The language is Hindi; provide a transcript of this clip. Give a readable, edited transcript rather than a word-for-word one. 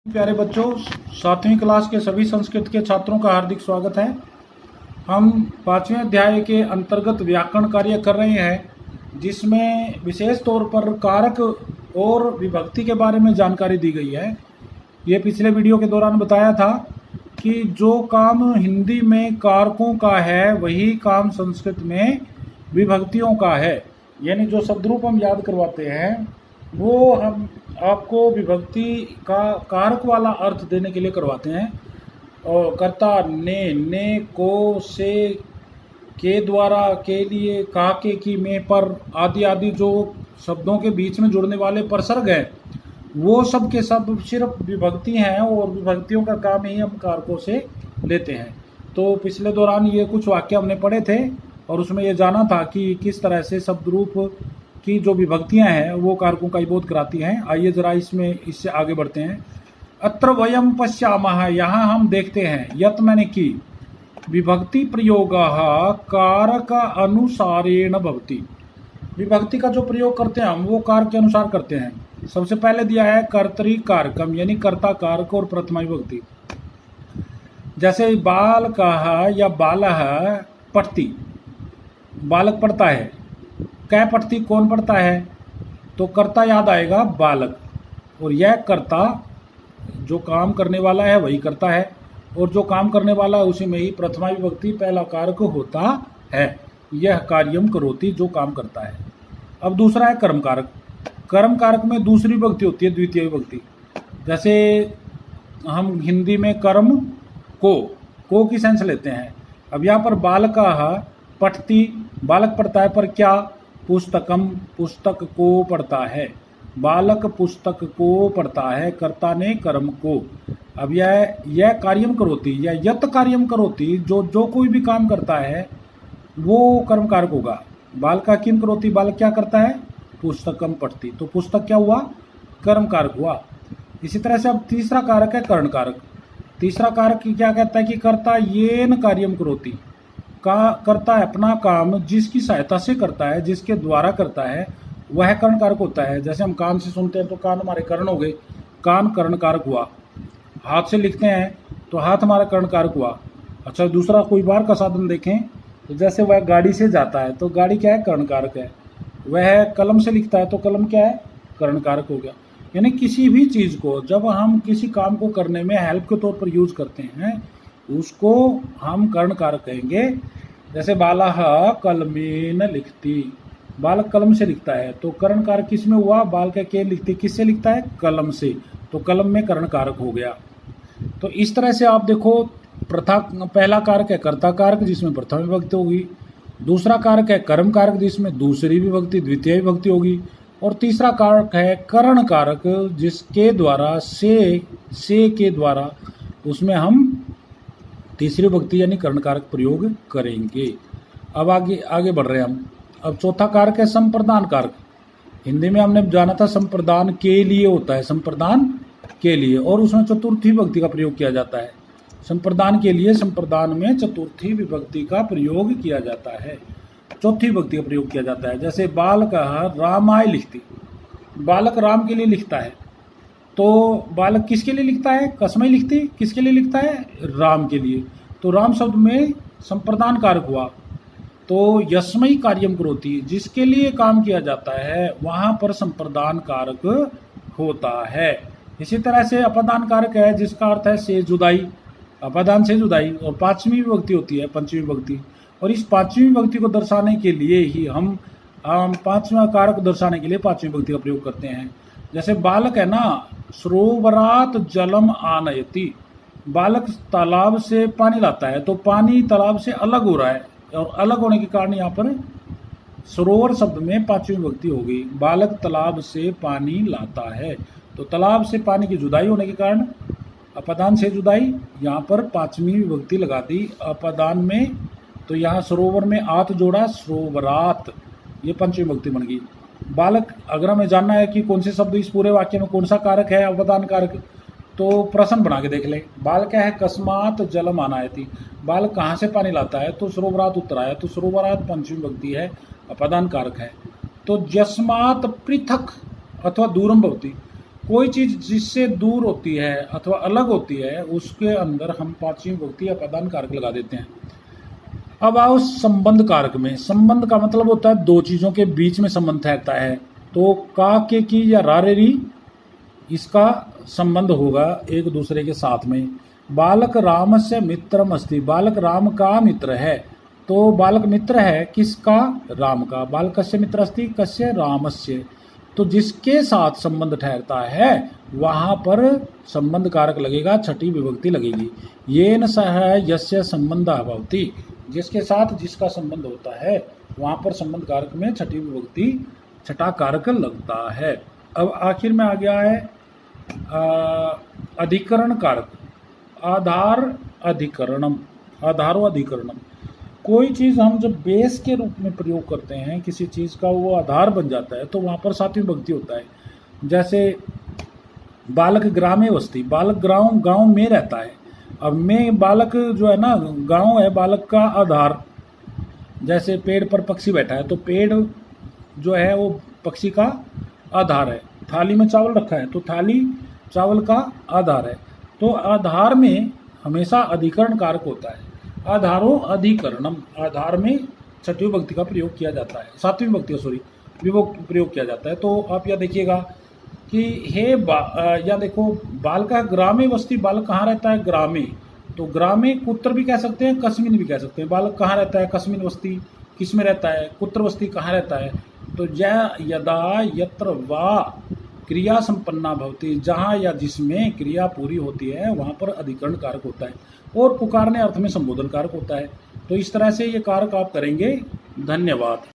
प्यारे बच्चों, 7वीं क्लास के सभी संस्कृत के छात्रों का हार्दिक स्वागत है। हम 5वें अध्याय के अंतर्गत व्याकरण कार्य कर रहे हैं, जिसमें विशेष तौर पर कारक और विभक्ति के बारे में जानकारी दी गई है। ये पिछले वीडियो के दौरान बताया था कि जो काम हिंदी में कारकों का है वही काम संस्कृत में विभक्तियों का है। यानी जो शब्दरूप हम याद करवाते हैं वो हम आपको विभक्ति का कारक वाला अर्थ देने के लिए करवाते हैं। और कर्ता ने को, से, के द्वारा, के लिए, का, के, की, में, पर आदि आदि जो शब्दों के बीच में जुड़ने वाले प्रसर्ग हैं वो सब के सब सिर्फ विभक्ति हैं और विभक्तियों का काम ही हम कारकों से लेते हैं। तो पिछले दौरान ये कुछ वाक्य हमने पढ़े थे और उसमें ये जाना था कि किस तरह से शब्दरूप की जो विभक्तियां हैं वो कारकों का ही बोध कराती हैं। आइए जरा इससे आगे बढ़ते हैं। अत्र वयम पश्यामः, यहाँ हम देखते हैं, यत मैंने की, विभक्ति प्रयोगः कारक अनुसारेण भवति। विभक्ति का जो प्रयोग करते हैं हम वो कारक के अनुसार करते हैं। सबसे पहले दिया है कर्तरी कारकम, यानी कर्ता कारक और प्रथमा विभक्ति। जैसे बालकः या बालः पठति, बालक पढ़ता है। कै पढ़ती, कौन पढ़ता है, तो कर्ता याद आएगा बालक, और यह कर्ता जो काम करने वाला है वही करता है, और जो काम करने वाला है उसी में ही प्रथमा विभक्ति पहला कारक होता है। यह कार्यम करोति, जो काम करता है। अब दूसरा है कर्म कारक। कर्म कारक में दूसरी विभक्ति होती है द्वितीय विभक्ति। जैसे हम हिंदी में कर्म को की सेंस लेते हैं। अब यहाँ पर बालकः पठति, बालक पढ़ता है, पर क्या, पुस्तकम, पुस्तक को पढ़ता है। बालक पुस्तक को पढ़ता है, कर्ता ने कर्म को। अब यह कार्यम करोति या यत कार्यम करोति, जो कोई भी काम करता है वो कर्म कारक होगा। बालका किम करोति, बालक क्या करता है, पुस्तकम पढ़ती, तो पुस्तक क्या हुआ, कर्म कारक हुआ। इसी तरह से अब तीसरा कारक है कर्ण कारक। तीसरा कारक क्या कहता है कि कर्ता येन कार्यम करोति, का करता है अपना काम जिसकी सहायता से करता है, जिसके द्वारा करता है, वह कर्ण कारक होता है। जैसे हम कान से सुनते हैं तो कान हमारे कर्ण हो गए, कान कर्ण कारक हुआ। हाथ से लिखते हैं तो हाथ हमारा कर्ण कारक हुआ। अच्छा, दूसरा कोई बाहर का साधन देखें तो जैसे वह गाड़ी से जाता है तो गाड़ी क्या है, कर्ण कारक है। वह कलम से लिखता है तो कलम क्या है, कर्ण कारक हो गया। यानी किसी भी चीज़ को जब हम किसी काम को करने में हेल्प के तौर पर यूज करते हैं उसको हम कर्ण कारक कहेंगे। जैसे बालः कलमेन लिखती, बालक कलम से लिखता है तो कर्ण कारक किस में हुआ, बाल का के लिखती किससे लिखता है, कलम से, तो कलम में कर्ण कारक हो गया। तो इस तरह से आप देखो, पहला कारक है कर्ता कारक जिसमें प्रथम विभक्ति होगी, दूसरा कारक है कर्म कारक जिसमें दूसरी विभक्ति द्वितीय विभक्ति होगी, और तीसरा कारक है कर्ण कारक जिसके द्वारा से के द्वारा उसमें हम तीसरी विभक्ति यानी कर्ण कारक प्रयोग करेंगे। अब आगे बढ़ रहे हैं हम। अब चौथा कारक है संप्रदान कारक। हिंदी में हमने जाना था संप्रदान के लिए होता है, संप्रदान के लिए, और उसमें चतुर्थी विभक्ति का प्रयोग किया जाता है। संप्रदान के लिए, संप्रदान में चतुर्थी विभक्ति का प्रयोग किया जाता है, चौथी विभक्ति का प्रयोग किया जाता है। जैसे बालकः रामाय लिखती, बालक राम के लिए लिखता है, तो बालक किसके लिए लिखता है, कसमय लिखती किसके लिए लिखता है, राम के लिए, तो राम शब्द में संप्रदान कारक हुआ। तो यस्मई कार्यम करोति, जिसके लिए काम किया जाता है वहाँ पर संप्रदान कारक होता है। इसी तरह से अपादान कारक है जिसका अर्थ है से जुदाई, अपादान से जुदाई, और पांचवी विभक्ति होती है पंचमी विभक्ति, और इस पांचवी विभक्ति को दर्शाने के लिए ही हम पांचवा कारक को दर्शाने के लिए पांचवी विभक्ति का प्रयोग करते हैं। जैसे बालक है ना, सरोवरात जलम आनयति, बालक तालाब से पानी लाता है, तो पानी तालाब से अलग हो रहा है, और अलग होने के कारण यहाँ पर सरोवर शब्द में पांचवी विभक्ति होगी। बालक तालाब से पानी लाता है, तो तालाब से पानी की जुदाई होने के कारण अपादान से जुदाई, यहाँ पर पांचवी विभक्ति लगा दी अपादान में, तो यहाँ सरोवर में आत जोड़ा, सरोवरात, ये पंचमी विभक्ति बन गई। बालक, अगर हमें जानना है कि कौन से शब्द इस पूरे वाक्य में कौन सा कारक है अवदान कारक, तो प्रश्न बना के देख ले। बाल क्या है, कस्मात जलम आनायति, बाल कहाँ से पानी लाता है, तो सरोवरात उत्तर आया, तो सरोवरात पंचमी विभक्ति है, अपादान कारक है। तो जस्मात पृथक अथवा दूरम भवति, कोई चीज़ जिससे दूर होती है अथवा अलग होती है उसके अंदर हम पांचवी विभक्ति या पदान कारक लगा देते हैं। अब आओ संबंध कारक में। संबंध का मतलब होता है दो चीज़ों के बीच में संबंध ठहरता है। तो का के की या रा रे री, इसका संबंध होगा एक दूसरे के साथ में। बालक रामस्य मित्रम अस्ति, बालक राम का मित्र है। तो बालक मित्र है किसका? राम का। बालकस्य मित्र अस्ति कस्य? रामस्य। तो जिसके साथ संबंध ठहरता है वहाँ पर संबंध कारक लगेगा, छठी विभक्ति लगेगी। येन सह यस्य संबंधः भवति, जिसके साथ जिसका संबंध होता है वहाँ पर संबंध कारक में छठी विभक्ति छठा कारक लगता है। अब आखिर में आ गया है अधिकरण कारक। आधार अधिकरणम, आधारो अधिकरणम। कोई चीज़ हम जब बेस के रूप में प्रयोग करते हैं, किसी चीज़ का वो आधार बन जाता है, तो वहाँ पर सातवीं विभक्ति होता है। जैसे बालक ग्रामे वस्ति, बालक गांव में रहता है। अब में बालक जो है ना, गांव है बालक का आधार। जैसे पेड़ पर पक्षी बैठा है तो पेड़ जो है वो पक्षी का आधार है। थाली में चावल रखा है तो थाली चावल का आधार है। तो आधार में हमेशा अधिकरण कारक होता है। आधारो अधिकरणम, आधार में छठी विभक्ति का प्रयोग किया जाता है, सातवीं विभक्ति का विभक्ति प्रयोग किया जाता है। तो आप यह देखिएगा कि या देखो बालका ग्रामे वस्ति, बालक कहाँ रहता है? ग्रामे। तो ग्रामे कुत्र भी कह सकते हैं, कस्मिन भी कह सकते हैं। बालक कहाँ रहता है? कस्मिन वस्ति। किस में रहता है? कुत्र वस्ति कहाँ रहता है? तो यदा यत्र वा क्रिया संपन्ना भवति, जहाँ या जिसमें क्रिया पूरी होती है वहाँ पर अधिकरण कारक होता है। और पुकारने अर्थ में संबोधन कारक होता है। तो इस तरह से ये कारक आप करेंगे। धन्यवाद।